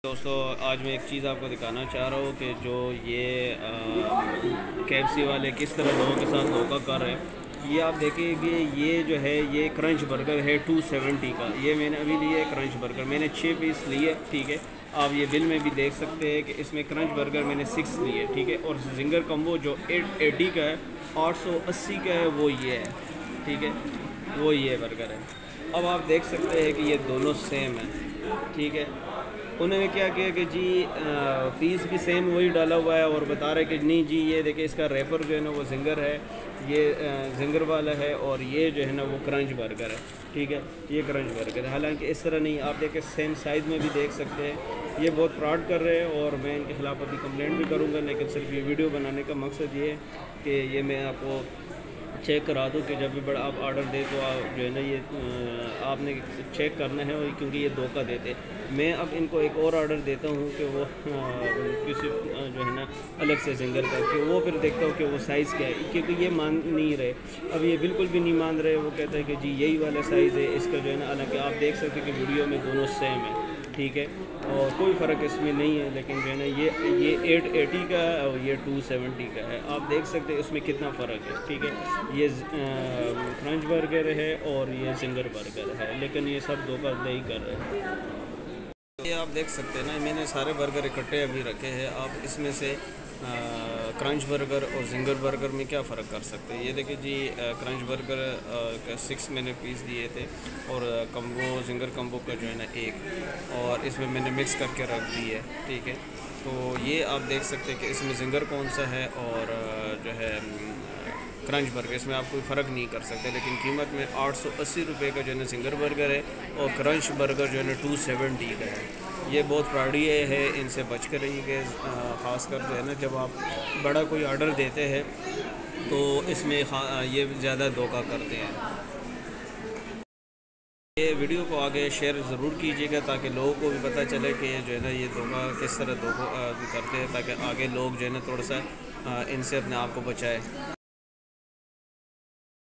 दोस्तों आज मैं एक चीज़ आपको दिखाना चाह रहा हूँ कि जो ये KFC वाले किस तरह लोगों के साथ धोखा कर रहे हैं। ये आप देखिए कि ये जो है ये क्रंच बर्गर है 270 का। ये मैंने अभी लिया है क्रंच बर्गर, मैंने 6 पीस लिए, ठीक है। आप ये बिल में भी देख सकते हैं कि इसमें क्रंच बर्गर मैंने 6 लिए, ठीक है। और जिंगर कम्बो जो 880 का है, 880 का है, वो ये है, ठीक है। वो ये बर्गर है। अब आप देख सकते हैं कि ये दोनों सेम है, ठीक है। उन्होंने क्या किया कि जी फ़ीस भी सेम वही डाला हुआ है और बता रहे कि नहीं जी ये देखिए इसका रैपर जो है ना वो जिंगर है, ये जिंगर वाला है, और ये जो है ना वो क्रंच बर्गर है, ठीक है। ये क्रंच बर्गर है, हालांकि इस तरह नहीं, आप देखें सेम साइज़ में भी देख सकते हैं। ये बहुत फ्रॉड कर रहे हैं और मैं इनके ख़िलाफ़ अभी कंप्लेंट भी करूँगा, लेकिन सिर्फ ये वीडियो बनाने का मकसद ये है कि ये मैं आपको चेक करा दूँ कि जब भी बड़ा आप ऑर्डर दें तो आप जो है ना ये आपने चेक करना है, और क्योंकि ये धोखा देते। मैं अब इनको एक और ऑर्डर देता हूँ कि वो किसी जो है ना अलग से जिंगर का, कि वो फिर देखता हूँ कि वो साइज़ क्या है, क्योंकि ये मान नहीं रहे। अब ये बिल्कुल भी नहीं मान रहे। वो कहते हैं कि जी यही वाला साइज़ है इसका जो है ना, हालांकि आप देख सकते हैं कि वीडियो में दोनों सेम है, ठीक है, और कोई फ़र्क इसमें नहीं है। लेकिन जो है ना ये 880 का है और ये 270 का है। आप देख सकते हैं इसमें कितना फ़र्क है, ठीक है। ये क्रंच बर्गर है और ये जिंगर बर्गर है, लेकिन ये सब धोखाधड़ी कर रहे हैं। ये आप देख सकते हैं ना, मैंने सारे बर्गर इकट्ठे अभी रखे हैं। आप इसमें से क्रंच बर्गर और जिंगर बर्गर में क्या फ़र्क कर सकते हैं। ये देखिए जी क्रंच बर्गर का 6 मैंने पीस दिए थे, और कम्बो जिंगर कम्बो का जो है ना 1, और इसमें मैंने मिक्स करके रख दी है, ठीक है। तो ये आप देख सकते हैं कि इसमें जिंगर कौन सा है और जो है क्रंच बर्गर, इसमें आप कोई फ़र्क नहीं कर सकते। लेकिन कीमत में 880 रुपये का जो है ना जिंगर बर्गर है, और क्रंच बर्गर जो है ना 270 का है। ये बहुत फ्रॉडी है, इनसे बच कर रहिए। ख़ासकर जो है ना जब आप बड़ा कोई ऑर्डर देते हैं तो इसमें ये ज़्यादा धोखा करते हैं। ये वीडियो को आगे शेयर ज़रूर कीजिएगा ताकि लोगों को भी पता चले कि जो है ना ये धोखा किस तरह धोखा करते हैं, ताकि आगे लोग जो है ना थोड़ा सा इनसे अपने आप को बचाए।